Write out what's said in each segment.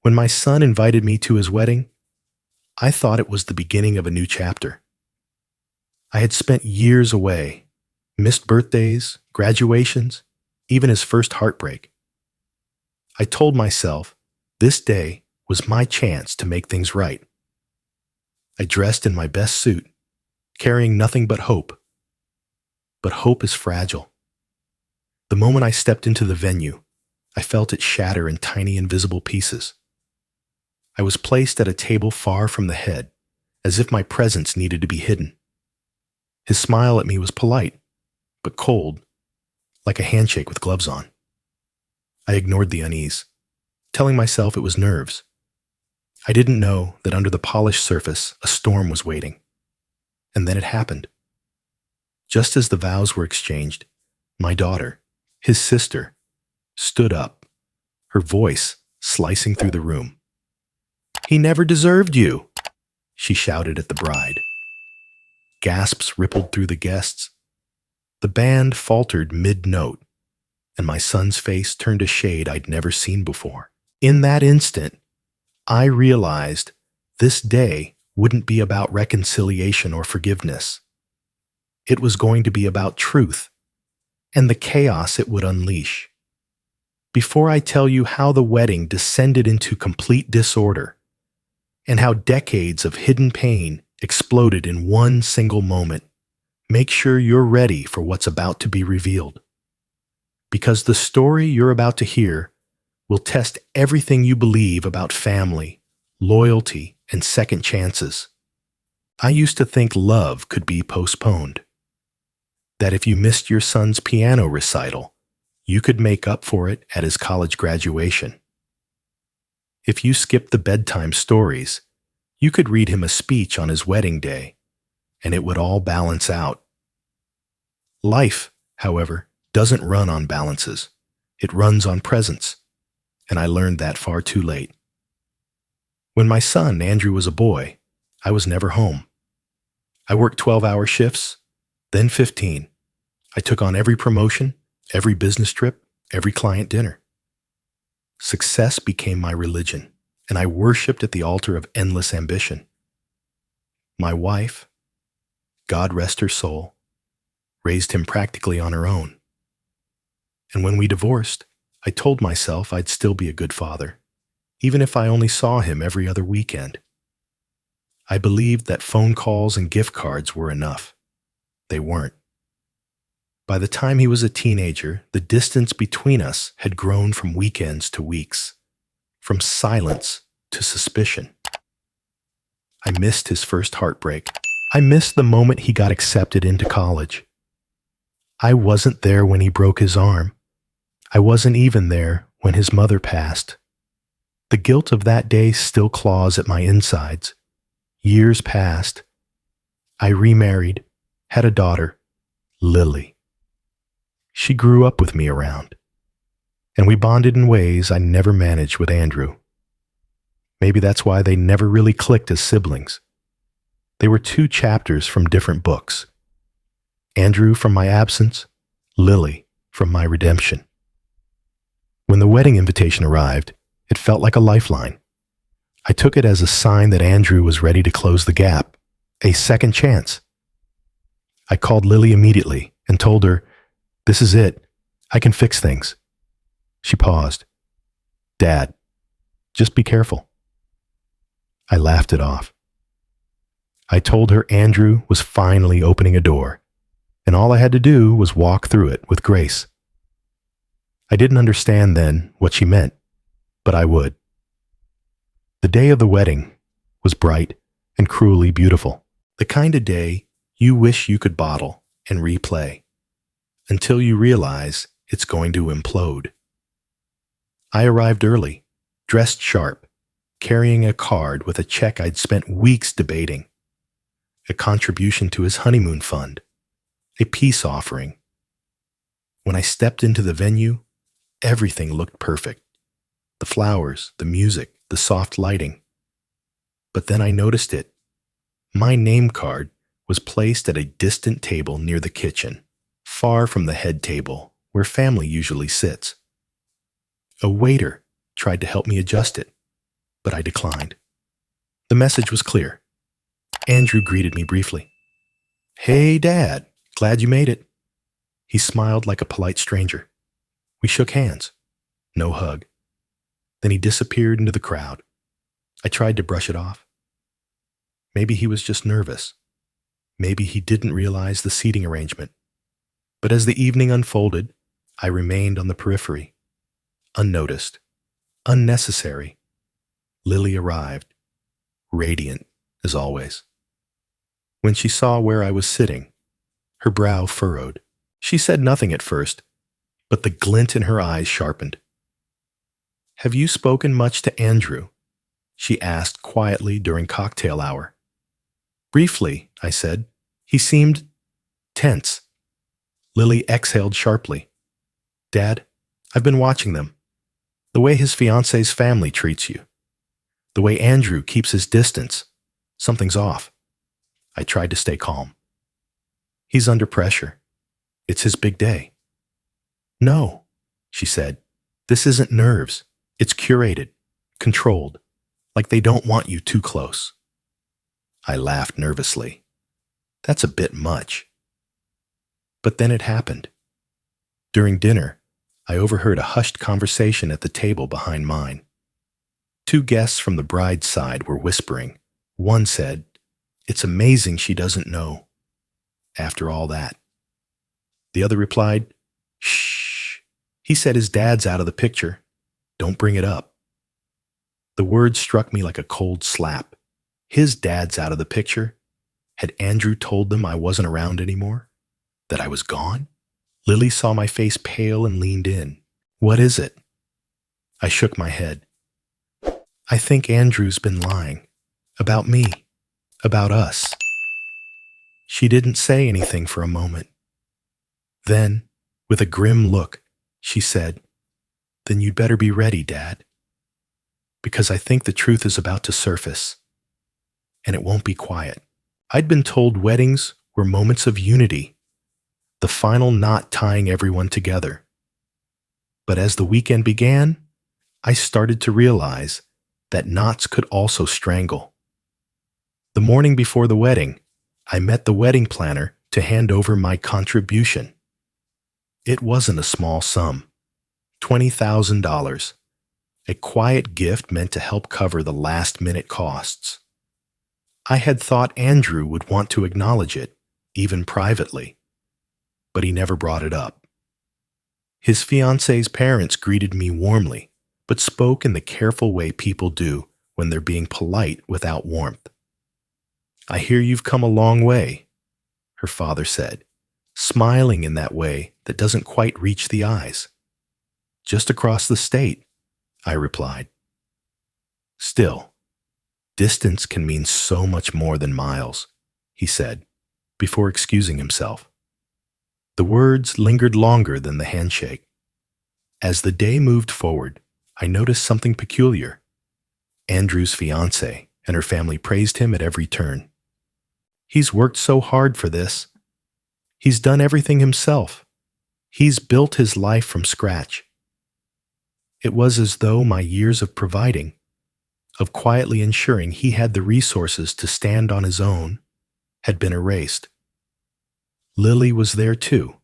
When my son invited me to his wedding, I thought it was the beginning of a new chapter. I had spent years away, missed birthdays, graduations, even his first heartbreak. I told myself this day was my chance to make things right. I dressed in my best suit, carrying nothing but hope. But hope is fragile. The moment I stepped into the venue, I felt it shatter in tiny invisible pieces. I was placed at a table far from the head, as if my presence needed to be hidden. His smile at me was polite, but cold, like a handshake with gloves on. I ignored the unease, telling myself it was nerves. I didn't know that under the polished surface, a storm was waiting. And then it happened. Just as the vows were exchanged, my daughter, his sister, stood up, her voice slicing through the room. "He never deserved you," she shouted at the bride. Gasps rippled through the guests. The band faltered mid-note, and my son's face turned a shade I'd never seen before. In that instant, I realized this day wouldn't be about reconciliation or forgiveness. It was going to be about truth and the chaos it would unleash. Before I tell you how the wedding descended into complete disorder and how decades of hidden pain exploded in one single moment, make sure you're ready for what's about to be revealed. Because the story you're about to hear will test everything you believe about family, loyalty, and second chances. I used to think love could be postponed. That if you missed your son's piano recital, you could make up for it at his college graduation. If you skipped the bedtime stories, you could read him a speech on his wedding day, and it would all balance out. Life, however, doesn't run on balances. It runs on presence, and I learned that far too late. When my son, Andrew, was a boy, I was never home. I worked 12-hour shifts, then 15. I took on every promotion, every business trip, every client dinner. Success became my religion, and I worshipped at the altar of endless ambition. My wife, God rest her soul, raised him practically on her own. And when we divorced, I told myself I'd still be a good father, even if I only saw him every other weekend. I believed that phone calls and gift cards were enough. They weren't. By the time he was a teenager, the distance between us had grown from weekends to weeks, from silence to suspicion. I missed his first heartbreak. I missed the moment he got accepted into college. I wasn't there when he broke his arm. I wasn't even there when his mother passed. The guilt of that day still claws at my insides. Years passed. I remarried, had a daughter, Lily. She grew up with me around, and we bonded in ways I never managed with Andrew. Maybe that's why they never really clicked as siblings. They were two chapters from different books. Andrew from my absence, Lily from my redemption. When the wedding invitation arrived, it felt like a lifeline. I took it as a sign that Andrew was ready to close the gap, a second chance. I called Lily immediately and told her, "This is it. I can fix things." She paused. "Dad, just be careful." I laughed it off. I told her Andrew was finally opening a door, and all I had to do was walk through it with grace. I didn't understand then what she meant, but I would. The day of the wedding was bright and cruelly beautiful, the kind of day you wish you could bottle and replay, until you realize it's going to implode. I arrived early, dressed sharp, carrying a card with a check I'd spent weeks debating, a contribution to his honeymoon fund, a peace offering. When I stepped into the venue, everything looked perfect. The flowers, the music, the soft lighting. But then I noticed it. My name card was placed at a distant table near the kitchen, far from the head table where family usually sits. A waiter tried to help me adjust it, but I declined. The message was clear. Andrew greeted me briefly. "Hey, Dad. Glad you made it." He smiled like a polite stranger. We shook hands. No hug. Then he disappeared into the crowd. I tried to brush it off. Maybe he was just nervous. Maybe he didn't realize the seating arrangement. But as the evening unfolded, I remained on the periphery. Unnoticed. Unnecessary. Lily arrived. Radiant, as always. When she saw where I was sitting, her brow furrowed. She said nothing at first, but the glint in her eyes sharpened. "Have you spoken much to Andrew?" she asked quietly during cocktail hour. "Briefly," I said. "He seemed tense." Lily exhaled sharply. "Dad, I've been watching them. The way his fiance's family treats you. The way Andrew keeps his distance. Something's off." I tried to stay calm. "He's under pressure. It's his big day." "No," she said. "This isn't nerves. It's curated, controlled, like they don't want you too close." I laughed nervously. That's a bit much. But then it happened. During dinner, I overheard a hushed conversation at the table behind mine. Two guests from the bride's side were whispering. One said, "It's amazing she doesn't know. After all that." The other replied, "Shh. He said his dad's out of the picture. Don't bring it up." The word struck me like a cold slap. His dad's out of the picture? Had Andrew told them I wasn't around anymore? That I was gone? Lily saw my face pale and leaned in. "What is it?" I shook my head. "I think Andrew's been lying. About me. About us." She didn't say anything for a moment. Then, with a grim look, she said, "Then you'd better be ready, Dad. Because I think the truth is about to surface. And it won't be quiet." I'd been told weddings were moments of unity, the final knot tying everyone together. But as the weekend began, I started to realize that knots could also strangle. The morning before the wedding, I met the wedding planner to hand over my contribution. It wasn't a small sum, $20,000, a quiet gift meant to help cover the last-minute costs. I had thought Andrew would want to acknowledge it, even privately, but he never brought it up. His fiance's parents greeted me warmly, but spoke in the careful way people do when they're being polite without warmth. "I hear you've come a long way," her father said, smiling in that way that doesn't quite reach the eyes. "Just across the state," I replied. "Still, distance can mean so much more than miles," he said, before excusing himself. The words lingered longer than the handshake. As the day moved forward, I noticed something peculiar. Andrew's fiancée and her family praised him at every turn. "He's worked so hard for this. He's done everything himself. He's built his life from scratch." It was as though my years of providing, of quietly ensuring he had the resources to stand on his own, had been erased. Lily was there too,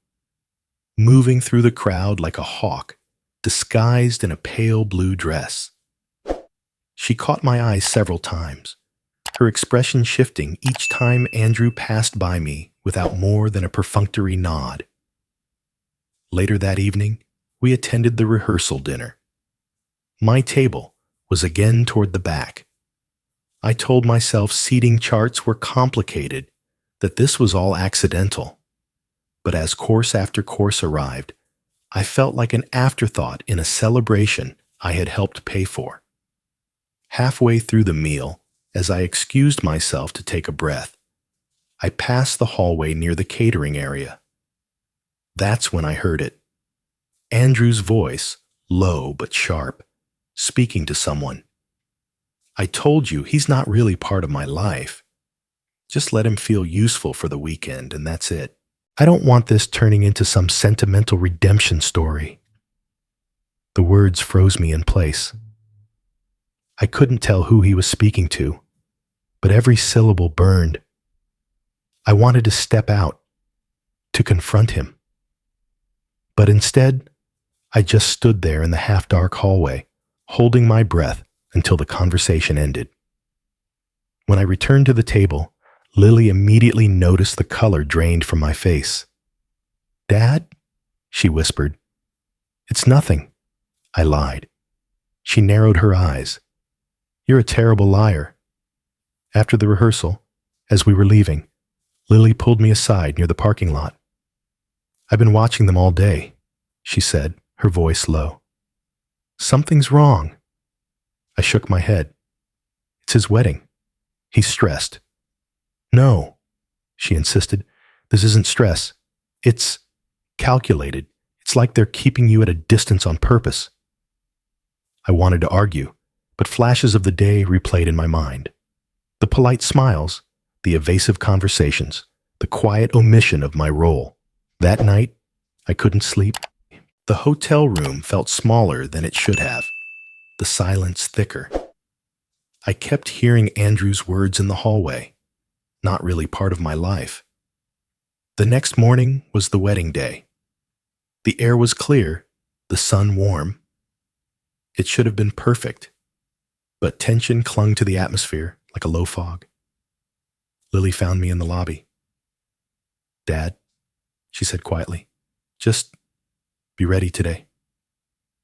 moving through the crowd like a hawk, disguised in a pale blue dress. She caught my eye several times, her expression shifting each time Andrew passed by me without more than a perfunctory nod. Later that evening, we attended the rehearsal dinner. My table was again toward the back. I told myself seating charts were complicated, that this was all accidental. But as course after course arrived, I felt like an afterthought in a celebration I had helped pay for. Halfway through the meal, as I excused myself to take a breath, I passed the hallway near the catering area. That's when I heard it. Andrew's voice, low but sharp, speaking to someone. "I told you he's not really part of my life. Just let him feel useful for the weekend, and that's it. I don't want this turning into some sentimental redemption story." The words froze me in place. I couldn't tell who he was speaking to, but every syllable burned. I wanted to step out, to confront him. But instead, I just stood there in the half-dark hallway, holding my breath until the conversation ended. When I returned to the table, Lily immediately noticed the color drained from my face. "Dad?" she whispered. "It's nothing," I lied. She narrowed her eyes. "You're a terrible liar." After the rehearsal, as we were leaving, Lily pulled me aside near the parking lot. "I've been watching them all day," she said, her voice low. "Something's wrong." I shook my head. "It's his wedding. He's stressed." "No," she insisted. "This isn't stress. It's calculated. It's like they're keeping you at a distance on purpose." I wanted to argue, but flashes of the day replayed in my mind. The polite smiles, the evasive conversations, the quiet omission of my role. That night, I couldn't sleep. The hotel room felt smaller than it should have, the silence thicker. I kept hearing Andrew's words in the hallway, not really part of my life. The next morning was the wedding day. The air was clear, the sun warm. It should have been perfect, but tension clung to the atmosphere like a low fog. Lily found me in the lobby. "Dad," she said quietly, "just be ready today."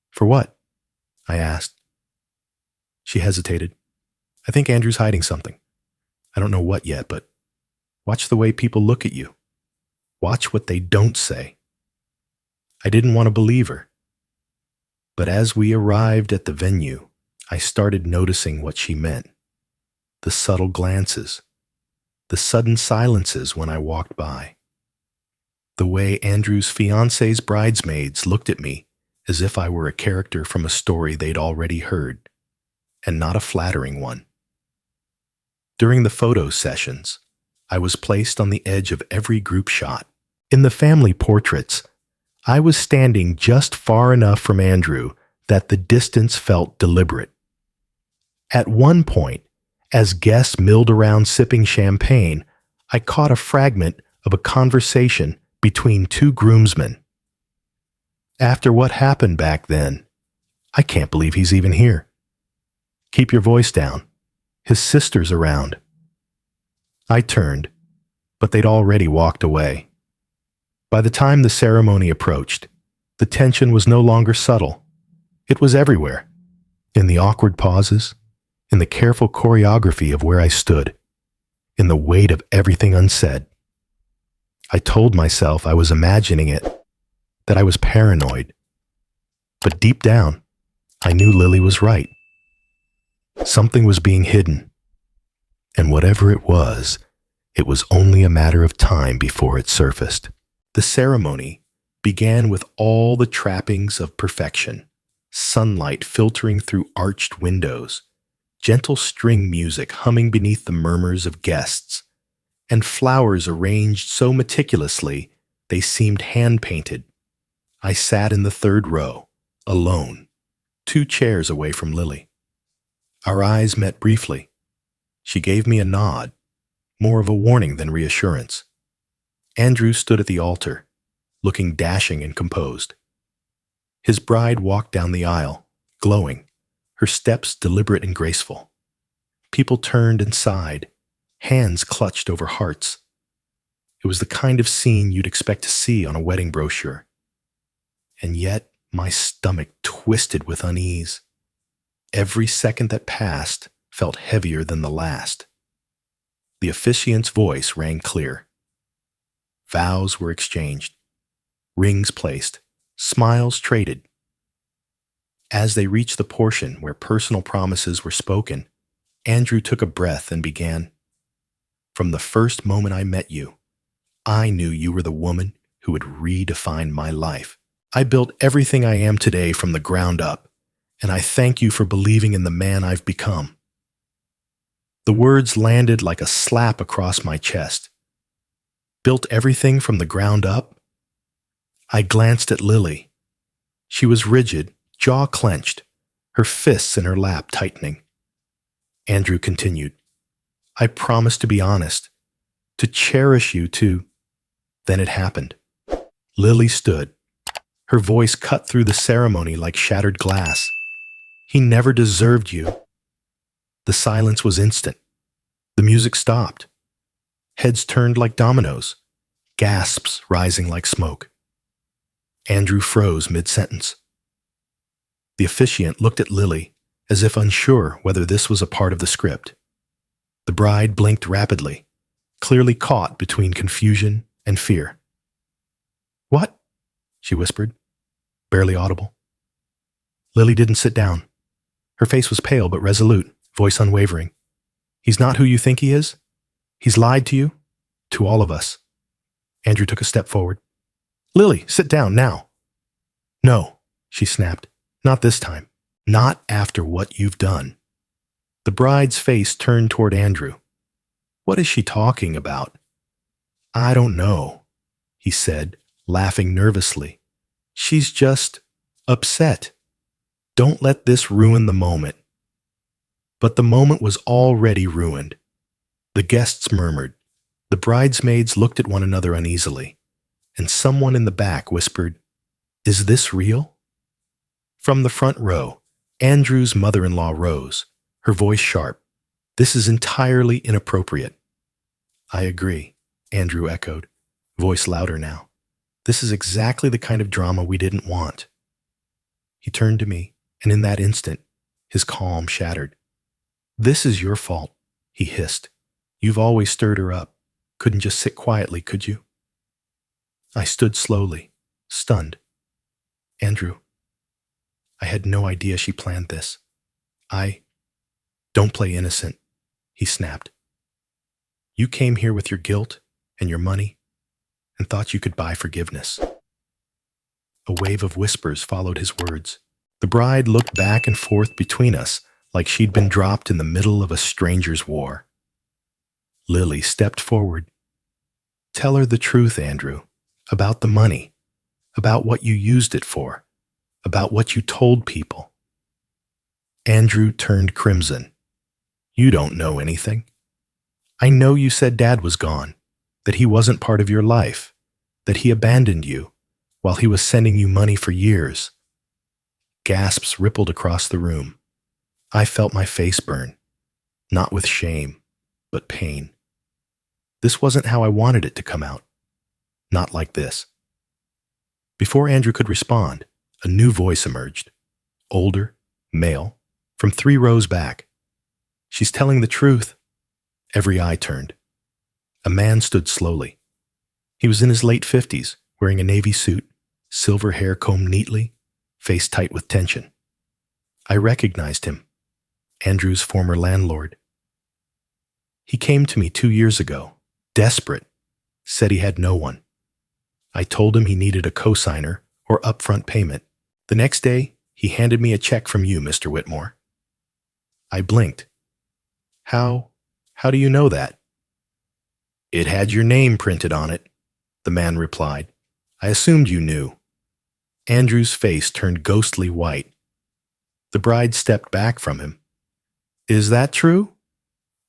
"For what?" I asked. She hesitated. "I think Andrew's hiding something. I don't know what yet, but watch the way people look at you. Watch what they don't say." I didn't want to believe her. But as we arrived at the venue, I started noticing what she meant. The subtle glances, the sudden silences when I walked by. The way Andrew's fiancé's bridesmaids looked at me as if I were a character from a story they'd already heard, and not a flattering one. During the photo sessions, I was placed on the edge of every group shot. In the family portraits, I was standing just far enough from Andrew that the distance felt deliberate. At one point, as guests milled around sipping champagne, I caught a fragment of a conversation between two groomsmen. "After what happened back then, I can't believe he's even here. Keep your voice down. His sister's around." I turned, but they'd already walked away. By the time the ceremony approached, the tension was no longer subtle. It was everywhere, in the awkward pauses, in the careful choreography of where I stood, in the weight of everything unsaid. I told myself I was imagining it, that I was paranoid. But deep down, I knew Lily was right. Something was being hidden, and whatever it was only a matter of time before it surfaced. The ceremony began with all the trappings of perfection: sunlight filtering through arched windows, gentle string music humming beneath the murmurs of guests, and flowers arranged so meticulously they seemed hand-painted. I sat in the third row, alone, 2 chairs away from Lily. Our eyes met briefly. She gave me a nod, more of a warning than reassurance. Andrew stood at the altar, looking dashing and composed. His bride walked down the aisle, glowing, her steps deliberate and graceful. People turned and sighed, hands clutched over hearts. It was the kind of scene you'd expect to see on a wedding brochure. And yet, my stomach twisted with unease. Every second that passed felt heavier than the last. The officiant's voice rang clear. Vows were exchanged, rings placed, smiles traded. As they reached the portion where personal promises were spoken, Andrew took a breath and began, "From the first moment I met you, I knew you were the woman who would redefine my life. I built everything I am today from the ground up, and I thank you for believing in the man I've become." The words landed like a slap across my chest. Built everything from the ground up? I glanced at Lily. She was rigid, jaw clenched, her fists in her lap tightening. Andrew continued. I promised to be honest, to cherish you, to... Then it happened. Lily stood. Her voice cut through the ceremony like shattered glass. He never deserved you. The silence was instant. The music stopped. Heads turned like dominoes, gasps rising like smoke. Andrew froze mid-sentence. The officiant looked at Lily as if unsure whether this was a part of the script. The bride blinked rapidly, clearly caught between confusion and fear. What? She whispered, barely audible. Lily didn't sit down. Her face was pale but resolute, voice unwavering. He's not who you think he is. He's lied to you, to all of us. Andrew took a step forward. Lily, sit down now. No, she snapped. Not this time. Not after what you've done. The bride's face turned toward Andrew. What is she talking about? I don't know, he said, laughing nervously. She's just upset. Don't let this ruin the moment. But the moment was already ruined. The guests murmured. The bridesmaids looked at one another uneasily, and someone in the back whispered, Is this real? From the front row, Andrew's mother-in-law rose, her voice sharp. This is entirely inappropriate. I agree, Andrew echoed, voice louder now. This is exactly the kind of drama we didn't want. He turned to me, and in that instant, his calm shattered. This is your fault, he hissed. You've always stirred her up. Couldn't just sit quietly, could you? I stood slowly, stunned. Andrew, I had no idea she planned this. Don't play innocent, he snapped. You came here with your guilt and your money and thought you could buy forgiveness. A wave of whispers followed his words. The bride looked back and forth between us like she'd been dropped in the middle of a stranger's war. Lily stepped forward. Tell her the truth, Andrew, about the money, about what you used it for, about what you told people. Andrew turned crimson. You don't know anything. I know you said Dad was gone, that he wasn't part of your life, that he abandoned you while he was sending you money for years. Gasps rippled across the room. I felt my face burn, not with shame, but pain. This wasn't how I wanted it to come out. Not like this. Before Andrew could respond, a new voice emerged. Older, male, from 3 rows back. She's telling the truth. Every eye turned. A man stood slowly. He was in his late 50s, wearing a navy suit, silver hair combed neatly, face tight with tension. I recognized him. Andrew's former landlord. He came to me 2 years ago, desperate, said he had no one. I told him he needed a cosigner or upfront payment. The next day, he handed me a check from you, Mr. Whitmore. I blinked. How do you know that? It had your name printed on it, the man replied. I assumed you knew. Andrew's face turned ghostly white. The bride stepped back from him. Is that true?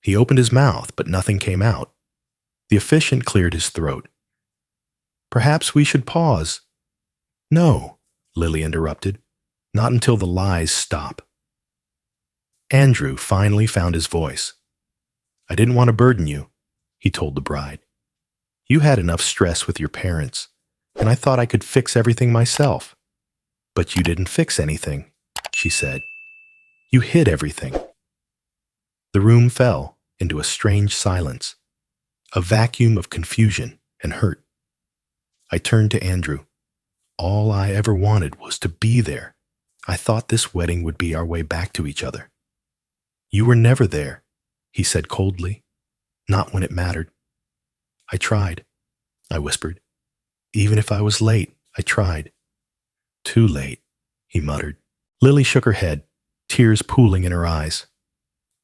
He opened his mouth, but nothing came out. The officiant cleared his throat. Perhaps we should pause. No, Lily interrupted. Not until the lies stop. Andrew finally found his voice. I didn't want to burden you, he told the bride. You had enough stress with your parents, and I thought I could fix everything myself. But you didn't fix anything, she said. You hid everything. The room fell into a strange silence, a vacuum of confusion and hurt. I turned to Andrew. All I ever wanted was to be there. I thought this wedding would be our way back to each other. You were never there, he said coldly. Not when it mattered. I tried, I whispered. Even if I was late, I tried. Too late, he muttered. Lily shook her head, tears pooling in her eyes.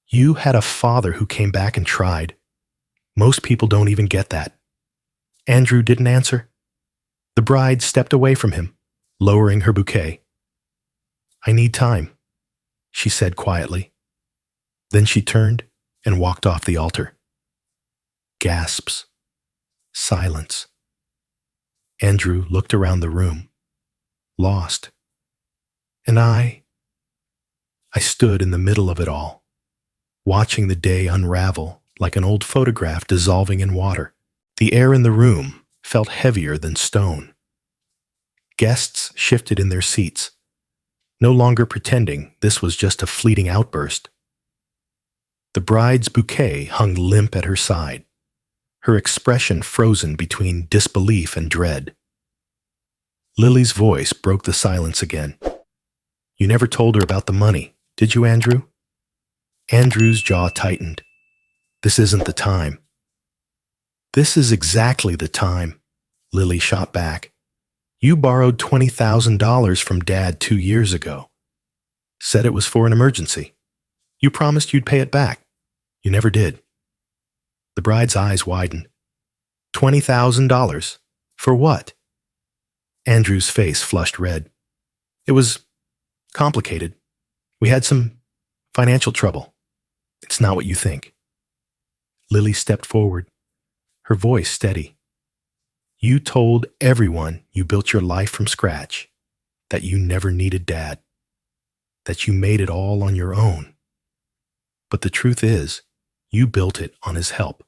You had a father who came back and tried. Most people don't even get that. Andrew didn't answer. The bride stepped away from him, lowering her bouquet. I need time, she said quietly. Then she turned and walked off the altar. Gasps. Silence. Andrew looked around the room, lost. And I stood in the middle of it all, watching the day unravel like an old photograph dissolving in water. The air in the room felt heavier than stone. Guests shifted in their seats, no longer pretending this was just a fleeting outburst. The bride's bouquet hung limp at her side, her expression frozen between disbelief and dread. Lily's voice broke the silence again. "You never told her about the money, did you, Andrew?" Andrew's jaw tightened. "This isn't the time." "This is exactly the time," Lily shot back. "You borrowed $20,000 from Dad 2 years ago. Said it was for an emergency. You promised you'd pay it back. You never did." The bride's eyes widened. $20,000? For what? Andrew's face flushed red. "It was complicated. We had some financial trouble. It's not what you think." Lily stepped forward, her voice steady. "You told everyone you built your life from scratch, that you never needed Dad, that you made it all on your own. But the truth is, you built it on his help.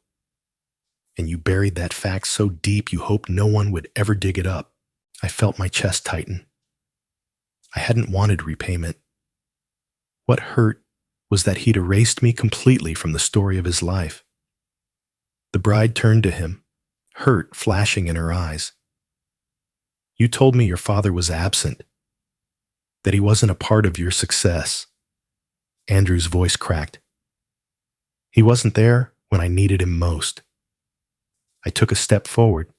And you buried that fact so deep you hoped no one would ever dig it up." I felt my chest tighten. I hadn't wanted repayment. What hurt was that he'd erased me completely from the story of his life. The bride turned to him, hurt flashing in her eyes. "You told me your father was absent, that he wasn't a part of your success." Andrew's voice cracked. "He wasn't there when I needed him most." I took a step forward.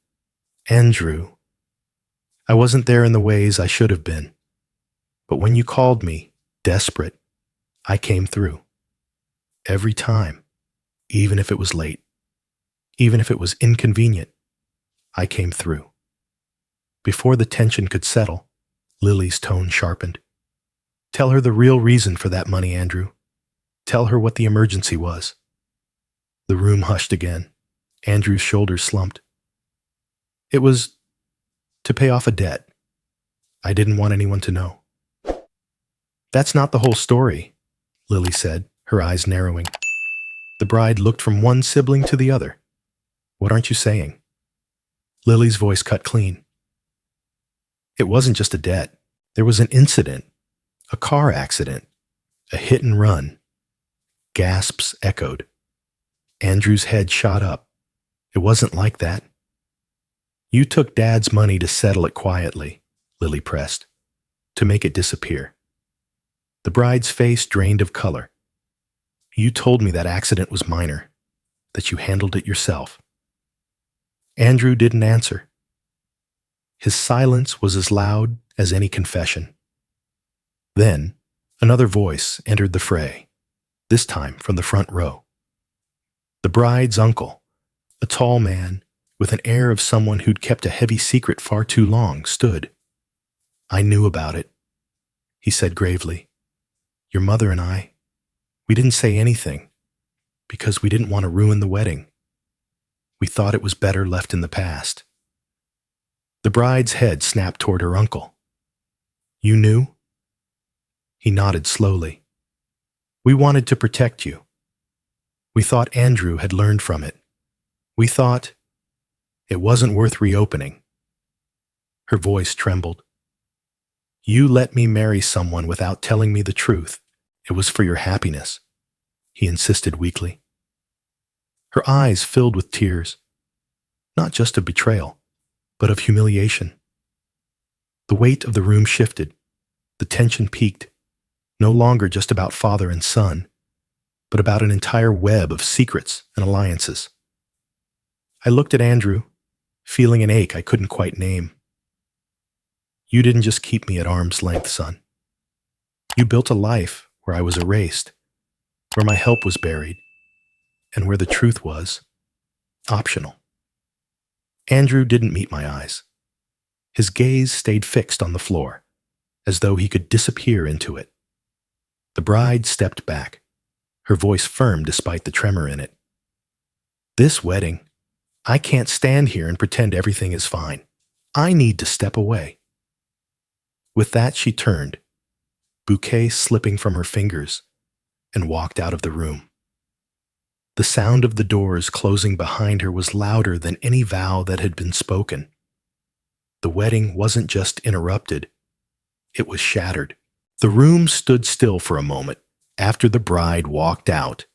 "Andrew, I wasn't there in the ways I should have been. But when you called me, desperate, I came through. Every time, even if it was late, even if it was inconvenient, I came through." Before the tension could settle, Lily's tone sharpened. "Tell her the real reason for that money, Andrew. Tell her what the emergency was." The room hushed again. Andrew's shoulders slumped. "It was to pay off a debt. I didn't want anyone to know." "That's not the whole story," Lily said, her eyes narrowing. The bride looked from one sibling to the other. "What aren't you saying?" Lily's voice cut clean. "It wasn't just a debt. There was an incident, a car accident, a hit and run." Gasps echoed. Andrew's head shot up. "It wasn't like that." "You took Dad's money to settle it quietly," Lily pressed, "to make it disappear." The bride's face drained of color. "You told me that accident was minor, that you handled it yourself." Andrew didn't answer. His silence was as loud as any confession. Then, another voice entered the fray, this time from the front row. The bride's uncle, a tall man with an air of someone who'd kept a heavy secret far too long, stood. "I knew about it," he said gravely. "Your mother and we didn't say anything because we didn't want to ruin the wedding. We thought it was better left in the past." The bride's head snapped toward her uncle. "You knew?" He nodded slowly. "We wanted to protect you. We thought Andrew had learned from it. We thought it wasn't worth reopening." Her voice trembled. "You let me marry someone without telling me the truth. It was for your happiness," he insisted weakly. Her eyes filled with tears, not just of betrayal, but of humiliation. The weight of the room shifted. The tension peaked, no longer just about father and son, but about an entire web of secrets and alliances. I looked at Andrew, feeling an ache I couldn't quite name. "You didn't just keep me at arm's length, son. You built a life where I was erased, where my help was buried, and where the truth was optional." Andrew didn't meet my eyes. His gaze stayed fixed on the floor, as though he could disappear into it. The bride stepped back. her voice firm despite the tremor in it. "This wedding, I can't stand here and pretend everything is fine. I need to step away." With that, she turned, bouquet slipping from her fingers, and walked out of the room. The sound of the doors closing behind her was louder than any vow that had been spoken. The wedding wasn't just interrupted, it was shattered. The room stood still for a moment after the bride walked out,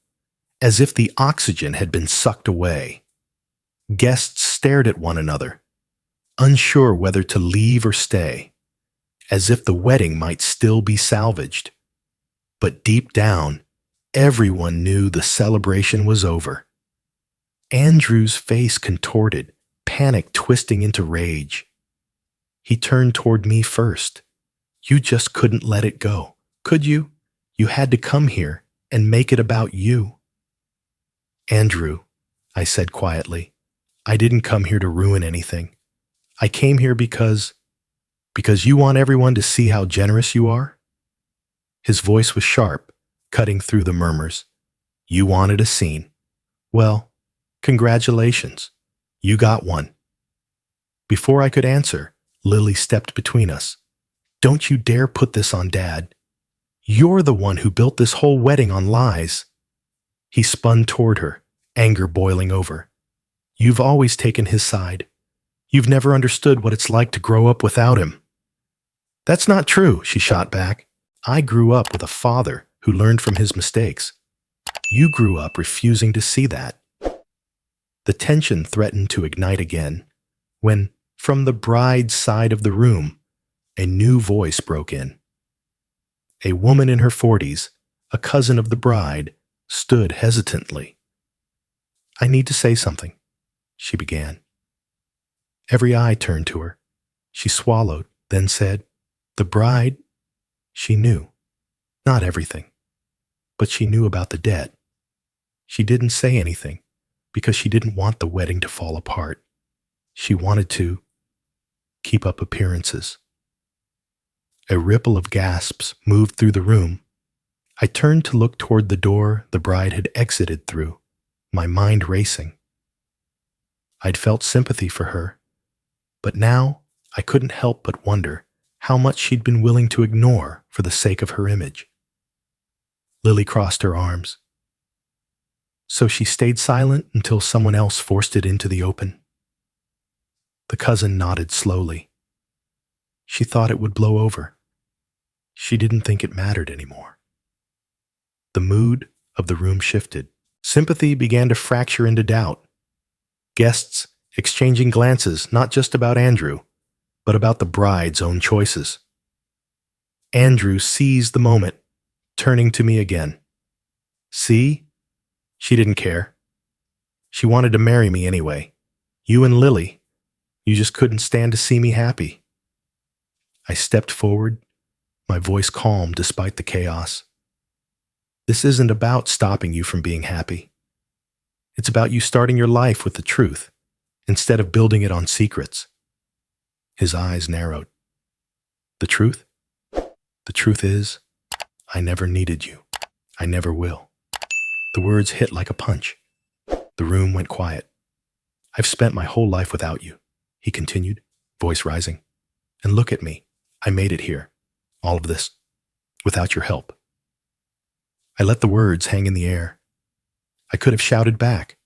as if the oxygen had been sucked away. Guests stared at one another, unsure whether to leave or stay, as if the wedding might still be salvaged. But deep down, everyone knew the celebration was over. Andrew's face contorted, panic twisting into rage. He turned toward me first. "You just couldn't let it go, could you? You had to come here and make it about you." "Andrew," I said quietly, "I didn't come here to ruin anything. I came here because you want everyone to see how generous you are." His voice was sharp, cutting through the murmurs. "You wanted a scene. Well, congratulations. You got one." Before I could answer, Lily stepped between us. "Don't you dare put this on Dad. You're the one who built this whole wedding on lies." He spun toward her, anger boiling over. "You've always taken his side. You've never understood what it's like to grow up without him." "That's not true," she shot back. "I grew up with a father who learned from his mistakes. You grew up refusing to see that." The tension threatened to ignite again when, from the bride's side of the room, a new voice broke in. A woman in her 40s, a cousin of the bride, stood hesitantly. "I need to say something," she began. Every eye turned to her. She swallowed, then said, "The bride," she knew. Not everything, but she knew about the debt. She didn't say anything because she didn't want the wedding to fall apart. She wanted to keep up appearances. A ripple of gasps moved through the room. I turned to look toward the door the bride had exited through, my mind racing. I'd felt sympathy for her, but now I couldn't help but wonder how much she'd been willing to ignore for the sake of her image. Lily crossed her arms. "So she stayed silent until someone else forced it into the open?" The cousin nodded slowly. She thought it would blow over. She didn't think it mattered anymore. The mood of the room shifted. Sympathy began to fracture into doubt. Guests exchanging glances not just about Andrew, but about the bride's own choices. Andrew seized the moment, turning to me again. "See? She didn't care. She wanted to marry me anyway. You and Lily. You just couldn't stand to see me happy." I stepped forward, my voice calm despite the chaos. "This isn't about stopping you from being happy. It's about you starting your life with the truth, instead of building it on secrets." His eyes narrowed. "The truth? The truth is, I never needed you. I never will." The words hit like a punch. The room went quiet. "I've spent my whole life without you," he continued, voice rising. "And look at me. I made it here. All of this. Without your help." I let the words hang in the air. I could have shouted back,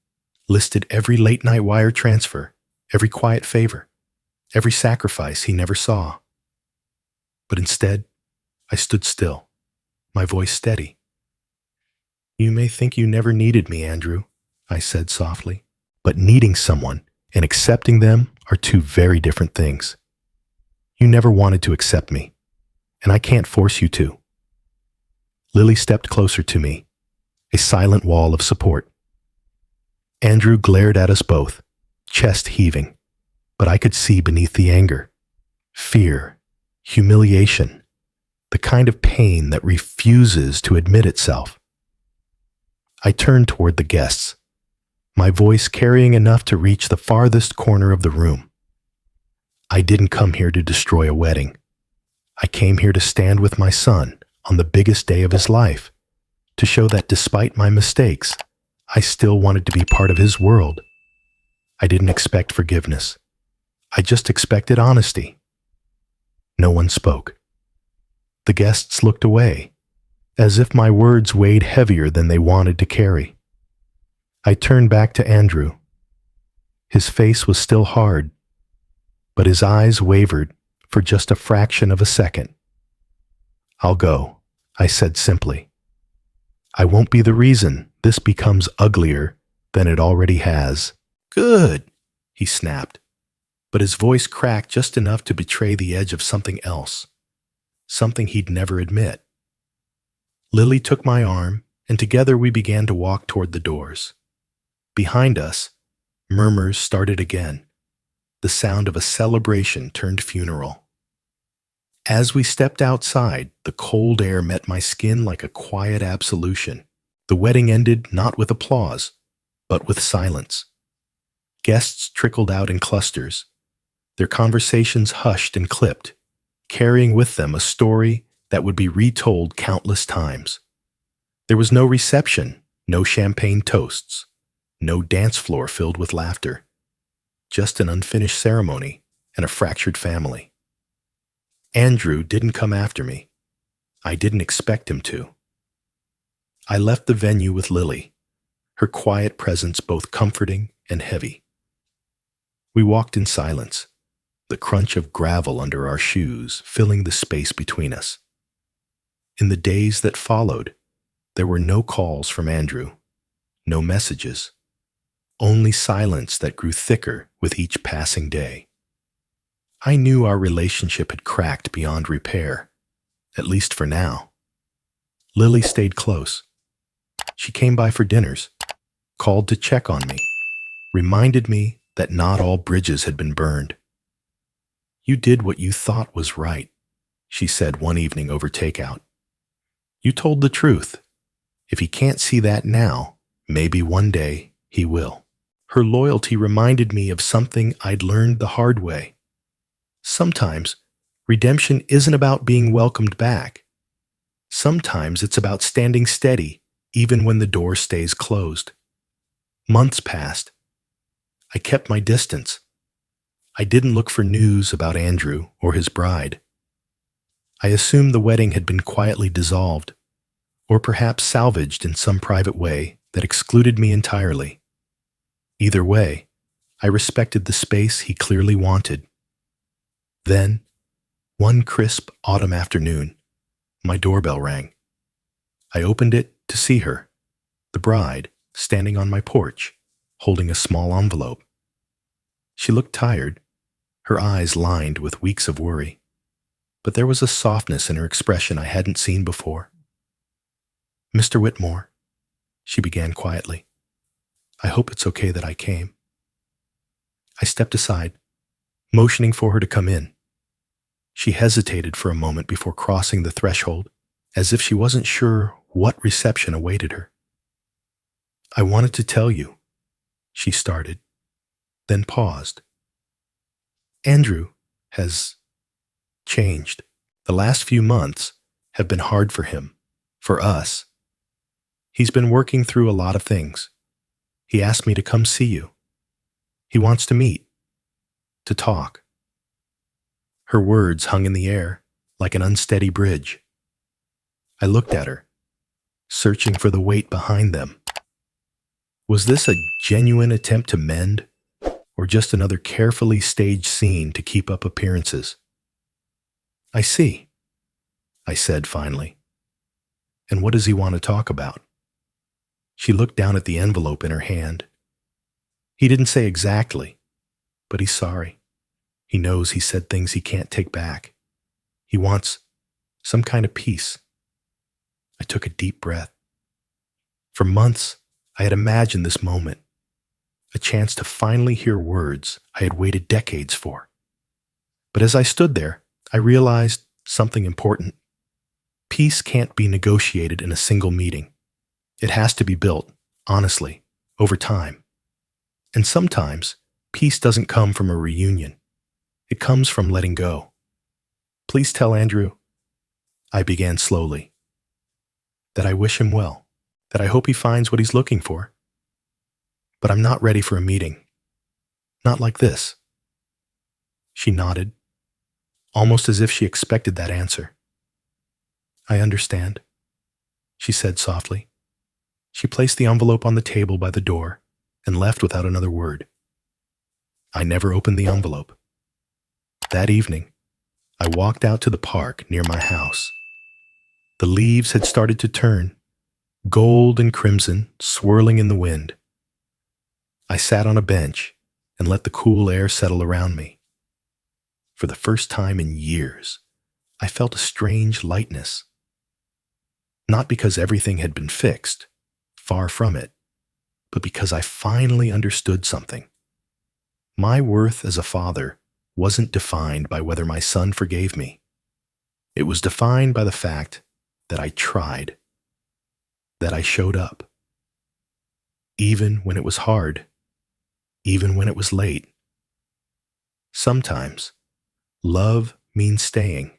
listed every late-night wire transfer, every quiet favor, every sacrifice he never saw. But instead, I stood still, my voice steady. "You may think you never needed me, Andrew," I said softly, "but needing someone and accepting them are two very different things. You never wanted to accept me, and I can't force you to." Lily stepped closer to me, a silent wall of support. Andrew glared at us both, chest heaving, but I could see beneath the anger, fear, humiliation, the kind of pain that refuses to admit itself. I turned toward the guests, my voice carrying enough to reach the farthest corner of the room. I didn't come here to destroy a wedding. I came here to stand with my son on the biggest day of his life, to show that despite my mistakes, I still wanted to be part of his world. I didn't expect forgiveness. I just expected honesty. No one spoke. The guests looked away, as if my words weighed heavier than they wanted to carry. I turned back to Andrew. His face was still hard, but his eyes wavered for just a fraction of a second. "I'll go," I said simply. "I won't be the reason this becomes uglier than it already has." "Good," he snapped, but his voice cracked just enough to betray the edge of something else, something he'd never admit. Lily took my arm, and together we began to walk toward the doors. Behind us, murmurs started again, the sound of a celebration turned funeral. As we stepped outside, the cold air met my skin like a quiet absolution. The wedding ended not with applause, but with silence. Guests trickled out in clusters, their conversations hushed and clipped, carrying with them a story that would be retold countless times. There was no reception, no champagne toasts, no dance floor filled with laughter, just an unfinished ceremony and a fractured family. Andrew didn't come after me. I didn't expect him to. I left the venue with Lily, her quiet presence both comforting and heavy. We walked in silence, the crunch of gravel under our shoes filling the space between us. In the days that followed, there were no calls from Andrew, no messages, only silence that grew thicker with each passing day. I knew our relationship had cracked beyond repair, at least for now. Lily stayed close. She came by for dinners, called to check on me, reminded me that not all bridges had been burned. "You did what you thought was right," she said one evening over takeout. "You told the truth. If he can't see that now, maybe one day he will." Her loyalty reminded me of something I'd learned the hard way. Sometimes, redemption isn't about being welcomed back. Sometimes it's about standing steady, even when the door stays closed. Months passed. I kept my distance. I didn't look for news about Andrew or his bride. I assumed the wedding had been quietly dissolved, or perhaps salvaged in some private way that excluded me entirely. Either way, I respected the space he clearly wanted. Then, one crisp autumn afternoon, my doorbell rang. I opened it to see her, the bride, standing on my porch, holding a small envelope. She looked tired, her eyes lined with weeks of worry, but there was a softness in her expression I hadn't seen before. "Mr. Whitmore," she began quietly, "I hope it's okay that I came." I stepped aside, motioning for her to come in. She hesitated for a moment before crossing the threshold, as if she wasn't sure what reception awaited her. "I wanted to tell you," she started, then paused. "Andrew has changed. The last few months have been hard for him, for us. He's been working through a lot of things. He asked me to come see you. He wants to meet, to talk." Her words hung in the air like an unsteady bridge. I looked at her, searching for the weight behind them. Was this a genuine attempt to mend, or just another carefully staged scene to keep up appearances? "I see," I said finally. "And what does he want to talk about?" She looked down at the envelope in her hand. "He didn't say exactly, but he's sorry. He knows he said things he can't take back. He wants some kind of peace." I took a deep breath. For months, I had imagined this moment, a chance to finally hear words I had waited decades for. But as I stood there, I realized something important. Peace can't be negotiated in a single meeting. It has to be built, honestly, over time. And sometimes, peace doesn't come from a reunion. It comes from letting go. "Please tell Andrew," I began slowly, "that I wish him well. that I hope he finds what he's looking for. But I'm not ready for a meeting. Not like this. She nodded, almost as if she expected that answer. I understand, she said softly. She placed the envelope on the table by the door and left without another word. I never opened the envelope. That evening, I walked out to the park near my house. The leaves had started to turn, gold and crimson swirling in the wind. I sat on a bench and let the cool air settle around me. For the first time in years, I felt a strange lightness. Not because everything had been fixed, far from it, but because I finally understood something. My worth as a father wasn't defined by whether my son forgave me. It was defined by the fact that I tried, that I showed up. Even when it was hard, even when it was late. Sometimes, love means staying.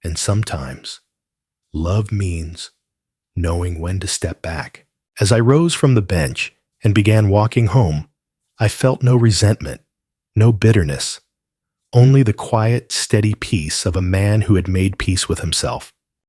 And sometimes, love means knowing when to step back. As I rose from the bench and began walking home, I felt no resentment, no bitterness, only the quiet, steady peace of a man who had made peace with himself.